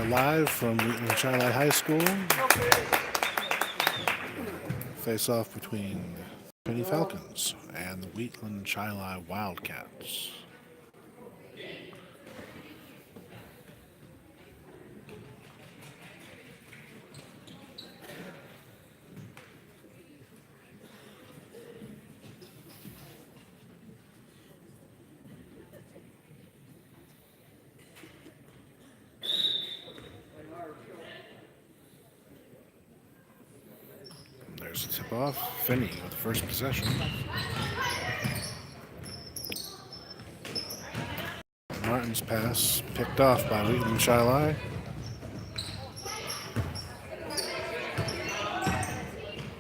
live from Wheatland Chili High School. Face off between the Finney Falcons and the Wheatland Chili Wildcats. There's a tip-off. Finney with the first possession. Martin's pass picked off by Wheatland Chili.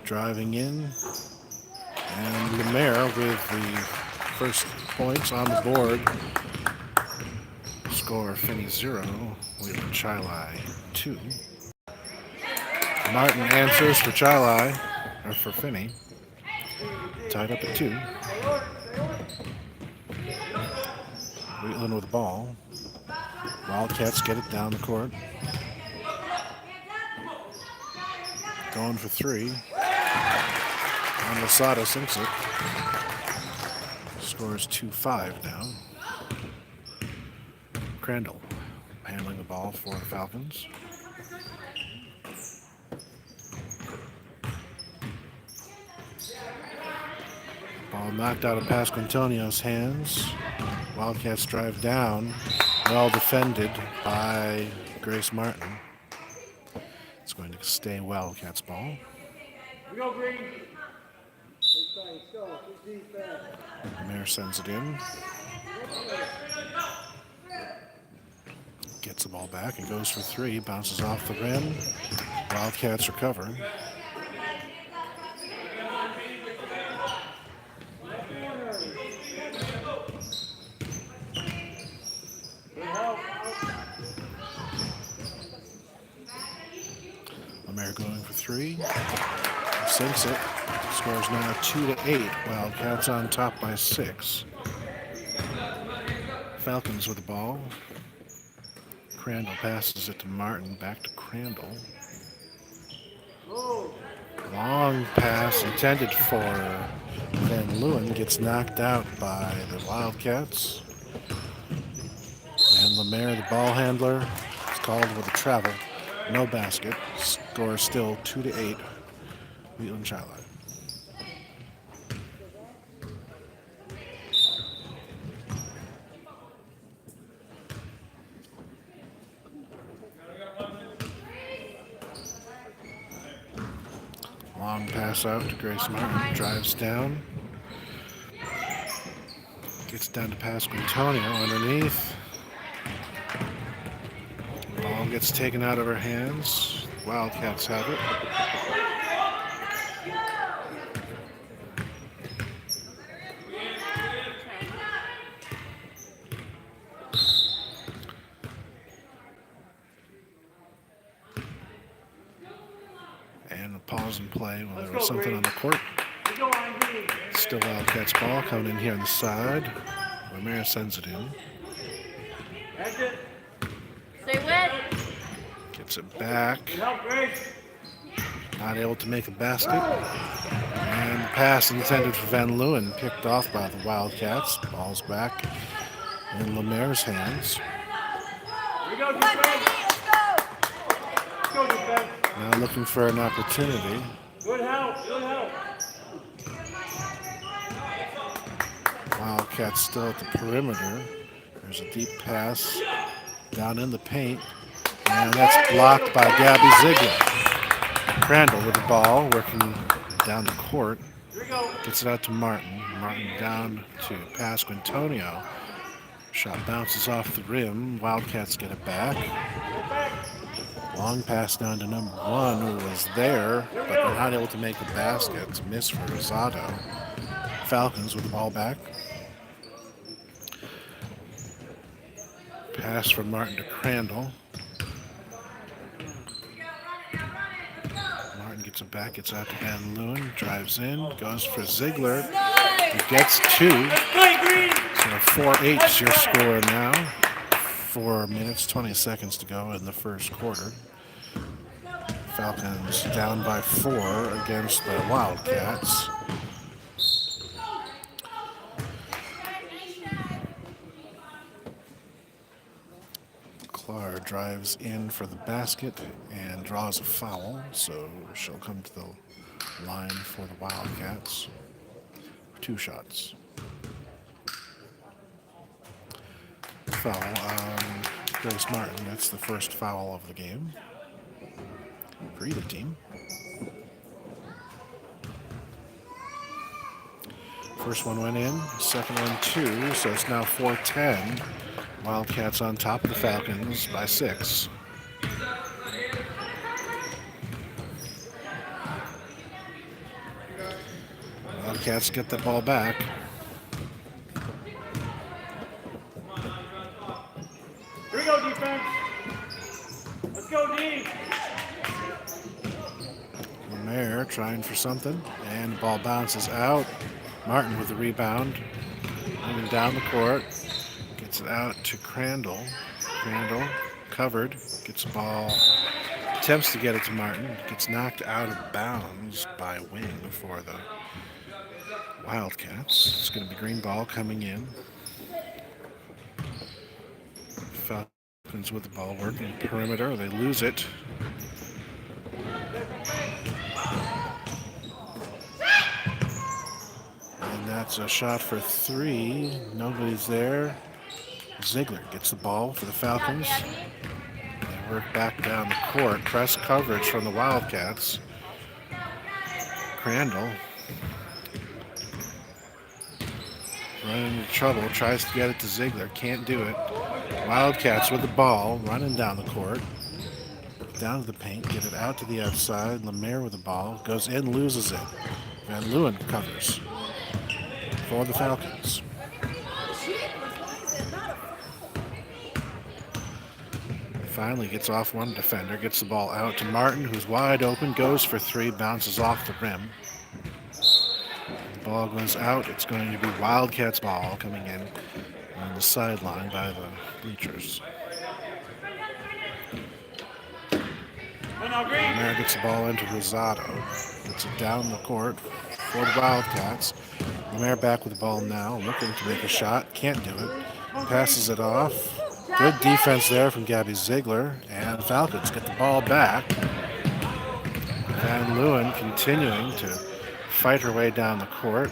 Driving in. And Lemaire with the first points on the board. Score Finney 0, Wheatland Chili 2. Martin answers for Chili, or for Finney. Tied up at 2. Wheatland with the ball. Wildcats get it down the court. Going for 3. And Losada sinks it. Scores 2-5 now. Crandall handling the ball for the Falcons. Ball knocked out of Pasquantonio's hands. Wildcats drive down. Well defended by Grace Martin. It's going to stay Wildcats ball. We go green. Mayor sends it in. Gets the ball back and goes for 3. Bounces off the rim. Wildcats recover. Lemaire going for 3. Sinks it. Scores now 2-8. Wildcats on top by 6. Falcons with the ball. Crandall passes it to Martin. Back to Crandall. Long pass intended for Van Leeuwen. Gets knocked out by the Wildcats. And Lemaire, the ball handler, is called with a travel. No basket. Score still 2-8. Wheatland Chili. Long pass out to Grace Martin. Drives down. Gets down to Pasquantonio underneath. Ball gets taken out of her hands. Wildcats have it. And a pause and play when there was something on the court. Still Wildcats ball coming in here on the side. Lemaire sends it in. Stay wet. Gets it back. Not able to make a basket. And the pass intended for Van Leeuwen picked off by the Wildcats. Ball's back in Lemaire's hands. Now looking for an opportunity. Good help, good help. Wildcats still at the perimeter. There's a deep pass down in the paint. And that's blocked by Gabby Ziegler. Crandall with the ball, working down the court. Gets it out to Martin. Martin down to Pasquantonio. Shot bounces off the rim. Wildcats get it back. Long pass down to number 1, who was there, but they're not able to make the basket. It's a miss for Rosado. Falcons with the ball back. Pass from Martin to Crandall. Martin gets it back, gets out to Van Leeuwen, drives in, goes for Ziegler. He gets 2. So 4-8 is your score now 4 minutes, 20 seconds to go in the first quarter. Falcons down by 4 against the Wildcats. Clark drives in for the basket and draws a foul, so she'll come to the line for the Wildcats. 2 shots. Foul on Grace Martin. That's the first foul of the game for either team. First one went in, second one too, so it's now 4-10. Wildcats on top of the Falcons by 6. Wildcats get the ball back. Here we go, defense. Let's go, D. Lemaire trying for something, and the ball bounces out. Martin with the rebound, moving down the court, gets it out to Crandall. Crandall covered, gets the ball, attempts to get it to Martin, gets knocked out of bounds by Wing for the Wildcats. It's going to be green ball coming in. Falcons with the ball working perimeter. They lose it. And that's a shot for 3. Nobody's there. Ziegler gets the ball for the Falcons. They work back down the court. Press coverage from the Wildcats. Crandall running into trouble, tries to get it to Ziegler, can't do it. Wildcats with the ball, running down the court. Down to the paint, get it out to the outside. Lemaire with the ball, goes in, loses it. Van Leeuwen covers for the Falcons. Finally gets off one defender, gets the ball out to Martin, who's wide open, goes for 3, bounces off the rim. Ball goes out. It's going to be Wildcats ball coming in on the sideline by the bleachers. Lemaire gets the ball into Rosado. Gets it down the court for the Wildcats. Lemaire back with the ball now, looking to make a shot. Can't do it. Passes it off. Good defense there from Gabby Ziegler. And the Falcons get the ball back. Van Leeuwen continuing to fight her way down the court.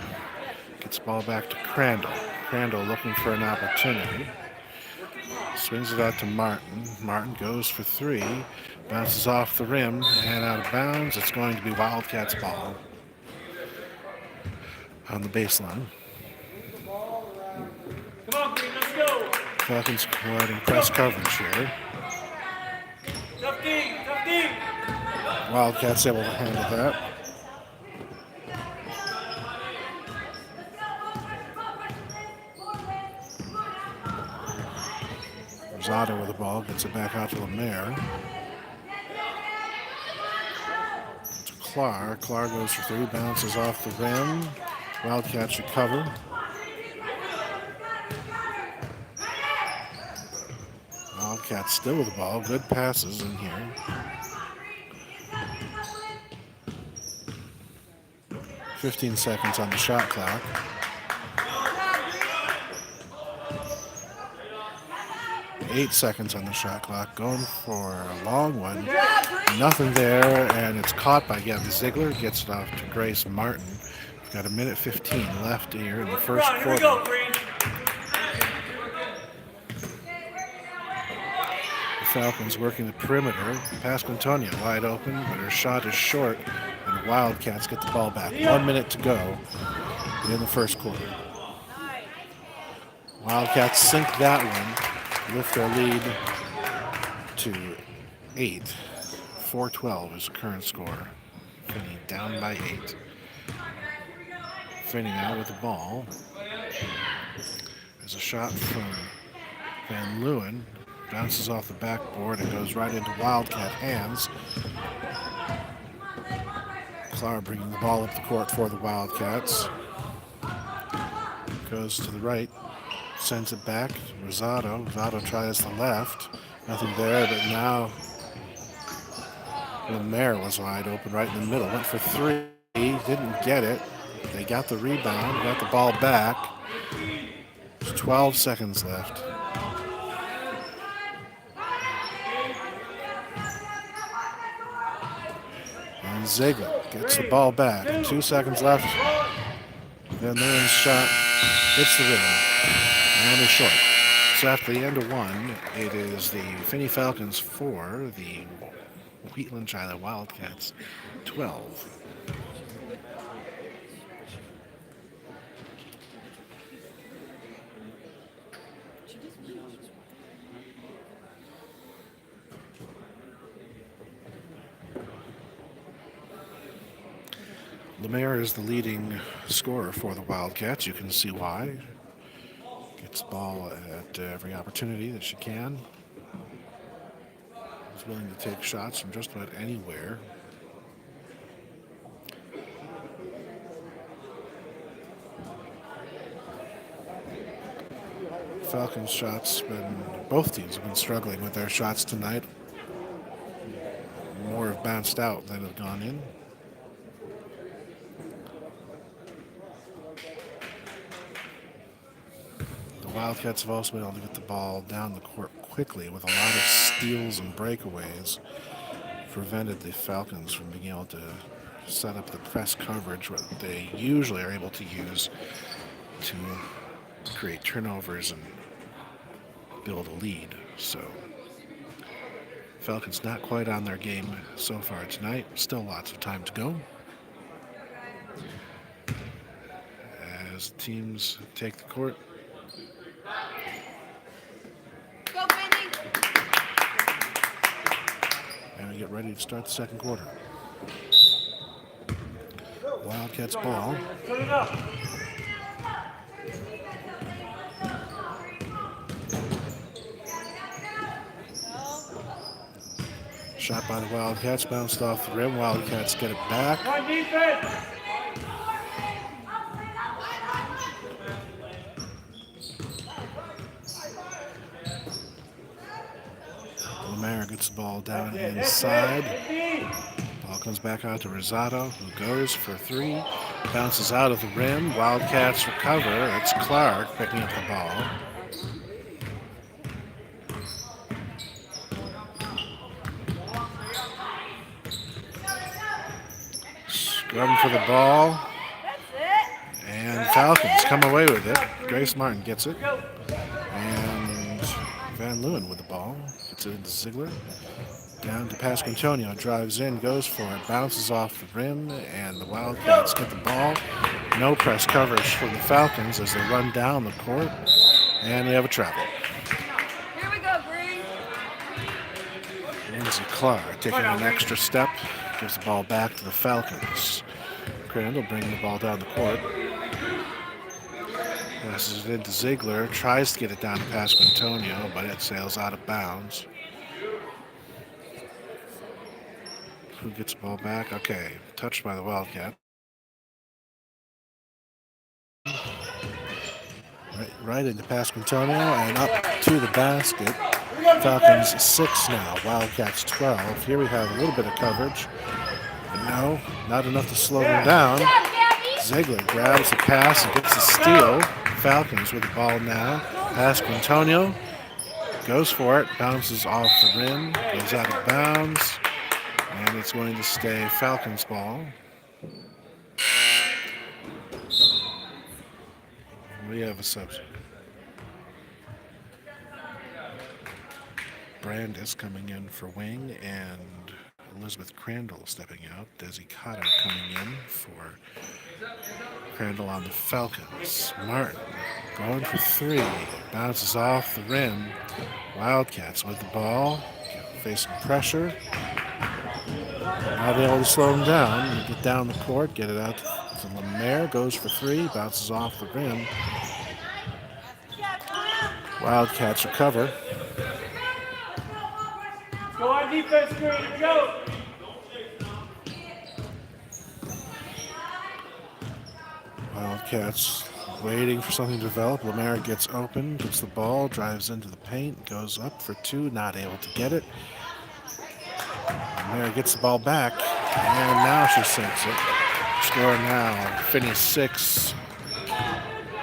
Gets the ball back to Crandall. Crandall looking for an opportunity. Swings it out to Martin. Martin goes for 3. Bounces off the rim and out of bounds. It's going to be Wildcats ball on the baseline. Come on, Green, let's go. Falcons providing press coverage here. Tough D, tough D. Wildcats able to handle that. Rosado with the ball, gets it back out to Lemaire. To Clark. Clark goes for 3, bounces off the rim. Wildcats recover. Wildcats still with the ball. Good passes in here. "15 seconds on the shot clock. "8 seconds on the shot clock. Going for a long one. Nothing there, and it's caught by Gabby Ziegler. Gets it off to Grace Martin. We've got 1:15 left here in the first Here we quarter. go, Green. The Falcons working the perimeter. Pasquantonia wide open, but her shot is short, and the Wildcats get the ball back. 1 minute to go in the first quarter. Wildcats sink that one, lift their lead to 8. 4-12 is the current score. Finney down by 8. Finney out with the ball. There's a shot from Van Leeuwen. Bounces off the backboard and goes right into Wildcat hands. Clark bringing the ball up the court for the Wildcats. goes to the right, sends it back. Rosado. Rosado tries the left. Nothing there, but now Lemaire was wide open right in the middle. Went for three. Didn't get it. They got the rebound. Got the ball back. There's 12 seconds left. And Ziegler gets the ball back. 2 seconds left. Van Leeuwen's shot hits the rim. And is short. So after the end of one, it is the Finney Falcons 4, the Wheatland Chili Wildcats 12. Lemaire is the leading scorer for the Wildcats. You can see why. Gets the ball at every opportunity that she can. Is willing to take shots from just about anywhere. Falcons shots, both teams have been struggling with their shots tonight. More have bounced out than have gone in. Wildcats have also been able to get the ball down the court quickly with a lot of steals and breakaways. Prevented the Falcons from being able to set up the press coverage what they usually are able to use to create turnovers and build a lead. So Falcons not quite on their game so far tonight. Still lots of time to go. As teams take the court. Go, Finney! And we get ready to start the second quarter. Wildcats ball. Put it up. Shot by the Wildcats, bounced off the rim. Wildcats get it back. On defense. Lemaire gets the ball down inside. Ball comes back out to Rosado, who goes for three. Bounces out of the rim. Wildcats recover. It's Clark picking up the ball. Scrubbing for the ball. And Falcons come away with it. Grace Martin gets it. And Van Leeuwen with the ball. Gets it into Ziegler. Down to Pasquantonio. Drives in, goes for it. Bounces off the rim. And the Wildcats get the ball. No press coverage from the Falcons as they run down the court. And we have a travel. Here we go, Bree. Lindsay Clark taking an extra step. Gives the ball back to the Falcons. Crandall bringing the ball down the court. Passes it into Ziegler. Tries to get it down to Pasquantonio, but it sails out of bounds. Who gets the ball back? Okay, touched by the Wildcat. Right into Pasquantonio and up to the basket. Falcons 6 now, Wildcats 12. Here we have a little bit of coverage. But no, not enough to slow them down. Ziegler grabs the pass and gets the steal. Falcons with the ball now. Pasquantonio goes for it, bounces off the rim, goes out of bounds, and it's going to stay Falcons ball. We have a substitute. Brandis coming in for wing, and Elizabeth Crandall stepping out. Desi Cotter coming in for Crandall on the Falcons. Martin going for three. Bounces off the rim. Wildcats with the ball. Facing pressure. Now they're able to slow them down. Get down the court. Get it out to Lemaire. Goes for three. Bounces off the rim. Wildcats recover. Go on defense, Green. Go. Wildcats waiting for something to develop. Lemaire gets open, gets the ball, drives into the paint, goes up for two, not able to get it. Lemaire gets the ball back, and now she sinks it. Score now, Finney 6,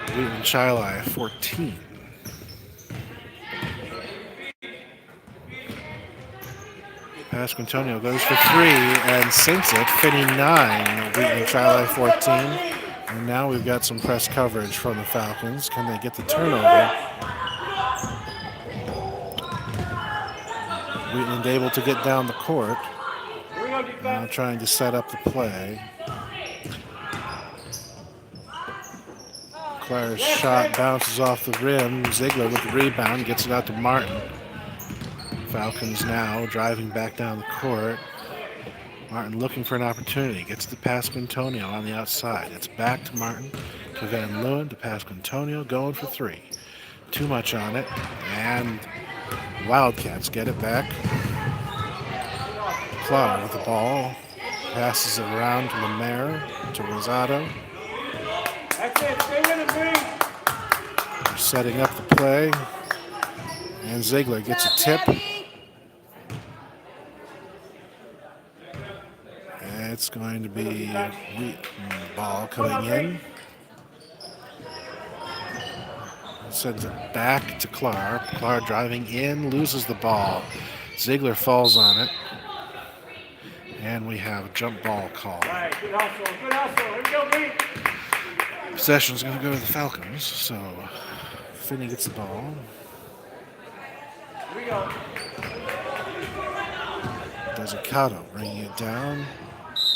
Wheatland Chili 14. Pasquantonio goes for three and sinks it. Finney 9, Wheatland Chili 14. And now we've got some press coverage from the Falcons. Can they get the turnover? Wheatland able to get down the court. Now trying to set up the play. Claire's shot bounces off the rim. Ziegler with the rebound, gets it out to Martin. Falcons now driving back down the court. Martin looking for an opportunity. Gets to Pasquantonio on the outside. It's back to Martin, to Van Leeuwen, to Pasquantonio, going for three. Too much on it, and Wildcats get it back. Clara with the ball. Passes it around to Lemaire, to Rosado. That's it. Stay with it, Green. They're setting up the play. And Ziegler gets a tip. It's going to be Wheat ball coming in. Sends it back to Clark. Clark driving in, loses the ball. Ziegler falls on it. And we have a jump ball call. All right, good hustle. Good hustle. Here we go, Green. Possession's going to go to the Falcons. So Finney gets the ball. Here we go. Desicato bringing it down.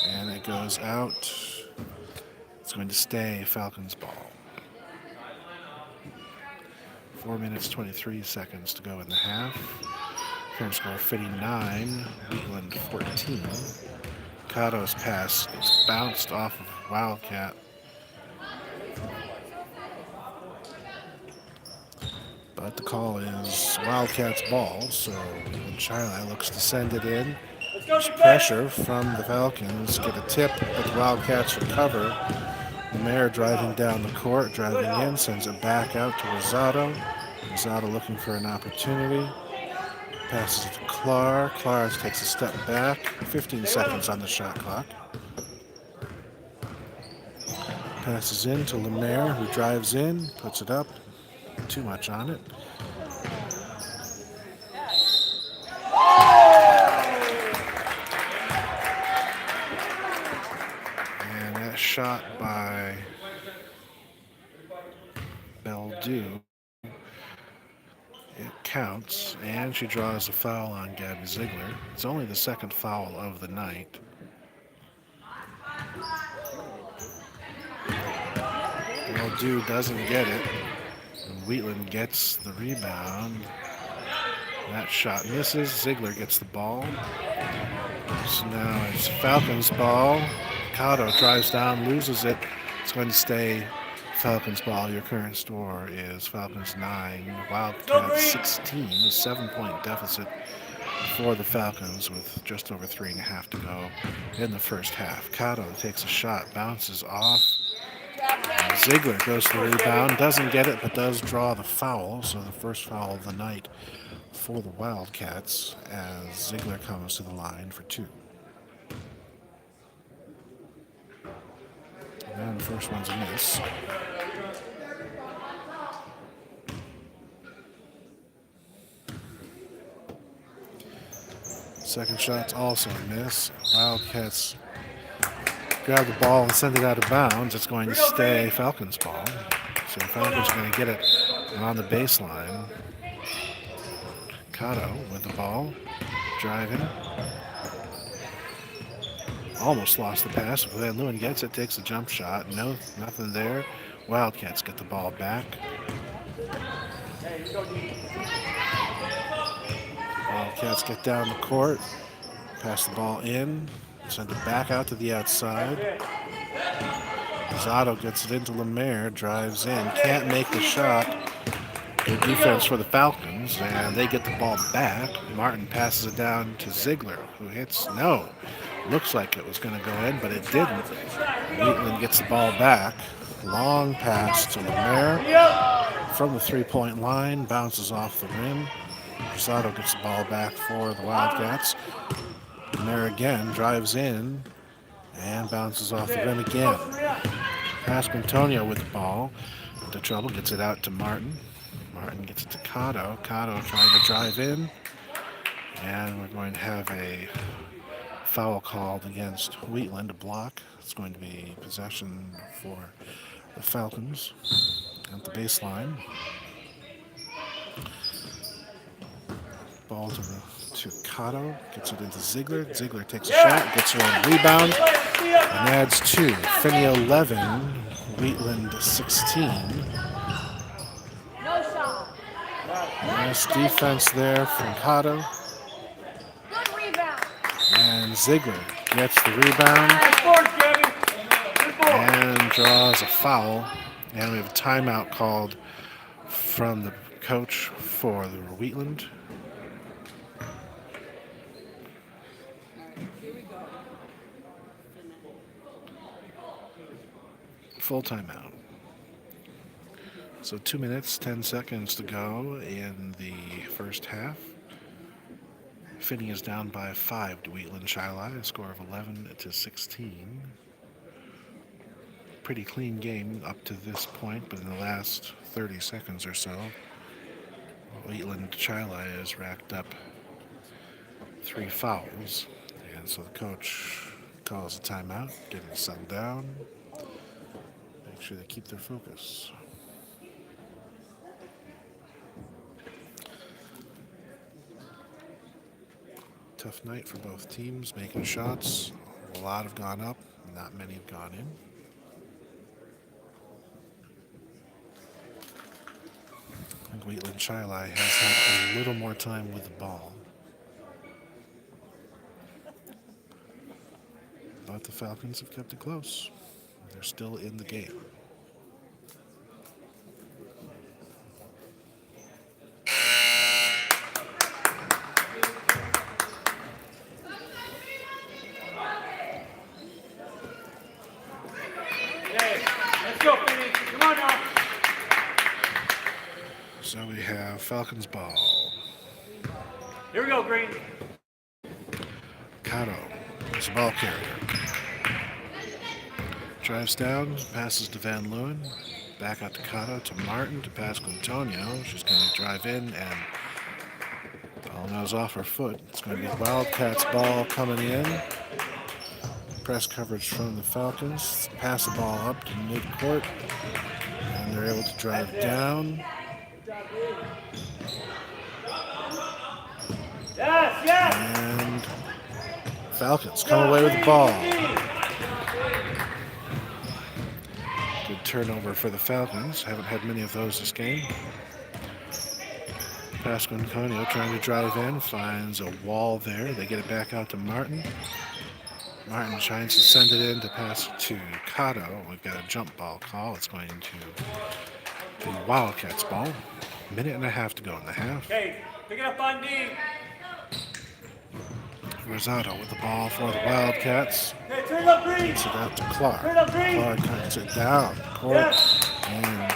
And it goes out. It's going to stay Falcons ball. 4 minutes, 23 seconds to go in the half. Current score, Finney 9, Wheatland 14. Cato's pass gets bounced off of Wildcat. But the call is Wildcat's ball, so Wheatland Chili looks to send it in. There's pressure from the Falcons. Get a tip, but the Wildcats recover. Lemaire driving down the court, driving in, sends it back out to Rosado. Rosado looking for an opportunity. Passes it to Clark. Clark takes a step back. 15 seconds on the shot clock. Passes in to Lemaire, who drives in, puts it up. Too much on it. And that shot by Bellew. It counts, and she draws a foul on Gabby Ziegler. It's only the second foul of the night. Bellew doesn't get it, and Wheatland gets the rebound. That shot misses. Ziegler gets the ball. So now it's Falcons ball. Cato drives down, loses it. It's going to stay Falcons ball. Your current score is Falcons 9, Wildcats 16. A 7-point deficit for the Falcons with just over 3.5 to go in the first half. Cato takes a shot, bounces off. Ziegler goes to the rebound, doesn't get it, but does draw the foul. So the first foul of the night for the Wildcats as Ziegler comes to the line for two. And the first one's a miss. Second shot's also a miss. Wildcats grab the ball and send it out of bounds. It's going to stay Falcons ball. So the Falcons are going to get it on the baseline. Cato with the ball, driving. Almost lost the pass. Van Leeuwen gets it, takes a jump shot. No, nothing there. Wildcats get the ball back. Wildcats get down the court, pass the ball in, send it back out to the outside. Rosado gets it into Lemaire, drives in, can't make the shot. Good defense for the Falcons, and they get the ball back. Martin passes it down to Ziegler, who hits no. Looks like it was going to go in, but it didn't. Wheatland gets the ball back. Long pass to Lemaire from the three-point line, bounces off the rim. Rosado gets the ball back for the Wildcats. Lemaire again drives in and bounces off the rim again. Pasquantonio with the ball. Into trouble, gets it out to Martin. Martin gets it to Cotto. Cotto trying to drive in. And we're going to have a foul called against Wheatland, a block. It's going to be possession for the Falcons at the baseline. Ball to Cotto, gets it into Ziegler. Ziegler takes a shot, gets her on a rebound, and adds 2. Finney 11, Wheatland 16. No shot. Nice defense there from Cotto. Good rebound. And Ziegler gets the rebound and draws a foul. And we have a timeout called from the coach for the Wheatland. Full timeout. So 2 minutes, 10 seconds to go in the first half. Finney is down by 5 to Wheatland Chili, a score of 11-16. Pretty clean game up to this point, but in the last 30 seconds or so, Wheatland Chili has racked up 3 fouls. And so the coach calls a timeout, get it settled down, make sure they keep their focus. Tough night for both teams, making shots. A lot have gone up, not many have gone in. I think Wheatland Chili has had a little more time with the ball. But the Falcons have kept it close. They're still in the game. So we have Falcons ball. Here we go, Green. Cotto is the ball carrier. Drives down, passes to Van Leeuwen. Back out to Cotto, to Martin, to Pasquantonio. She's going to drive in and the ball goes off her foot. It's going to be Wildcats ball coming in. Press coverage from the Falcons. Pass the ball up to midcourt. And they're able to drive down. And Falcons come away with the ball. Good turnover for the Falcons. Haven't had many of those this game. Pasquantonio trying to drive in, finds a wall there. They get it back out to Martin. Martin tries to send it in to pass to Cotto. We've got a jump ball call. It's going to be Wildcats ball. Minute and a half to go in the half. Okay, pick it up on D. Rosado with the ball for the Wildcats. Okay, turn it up, Green. Gets it out to Clark. Turn it up, Green. Clark cuts it down. Court. And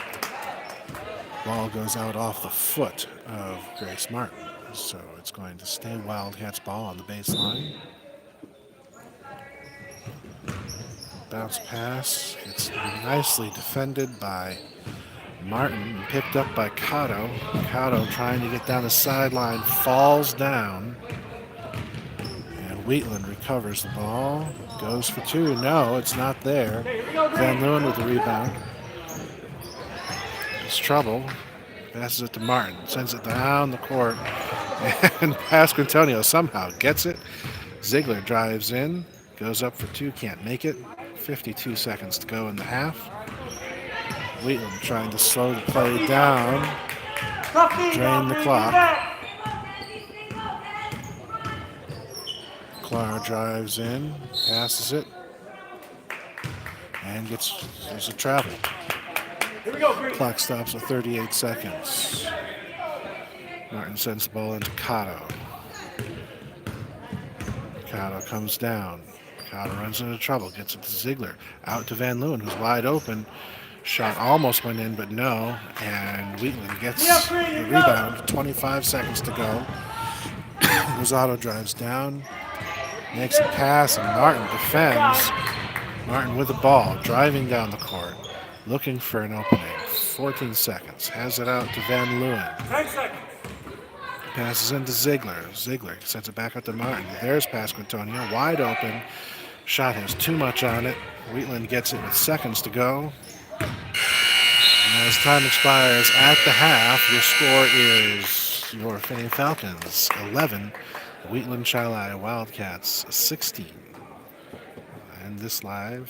ball goes out off the foot of Grace Martin. So it's going to stay Wildcats ball on the baseline. Bounce pass. It's nicely defended by Martin and picked up by Cotto. Cotto trying to get down the sideline, falls down. And Wheatland recovers the ball. Goes for 2. No, it's not there. Van Leeuwen with the rebound. It's trouble. Passes it to Martin. Sends it down the court. And Pasquantonio somehow gets it. Ziegler drives in. Goes up for 2. Can't make it. 52 seconds to go in the half. Wheatland trying to slow the play down, drain the clock. Clara drives in, passes it, and there's a travel. Clock stops at 38 seconds. Martin sends the ball into Cotto. Cotto comes down. Cotto runs into trouble, gets it to Ziegler. Out to Van Leeuwen, who's wide open. Shot almost went in, but no. And Wheatland gets the rebound. 25 seconds to go. Rosado drives down, makes a pass, and Martin defends. Martin with the ball, driving down the court, looking for an opening. 14 seconds. Has it out to Van Leeuwen. 10 seconds. Passes into Ziegler. Ziegler sends it back out to Martin. There's Pasquantonio, wide open. Shot has too much on it. Wheatland gets it with seconds to go. And as time expires at the half, your score is your Finney Falcons 11, Wheatland Chili Wildcats 16. And this live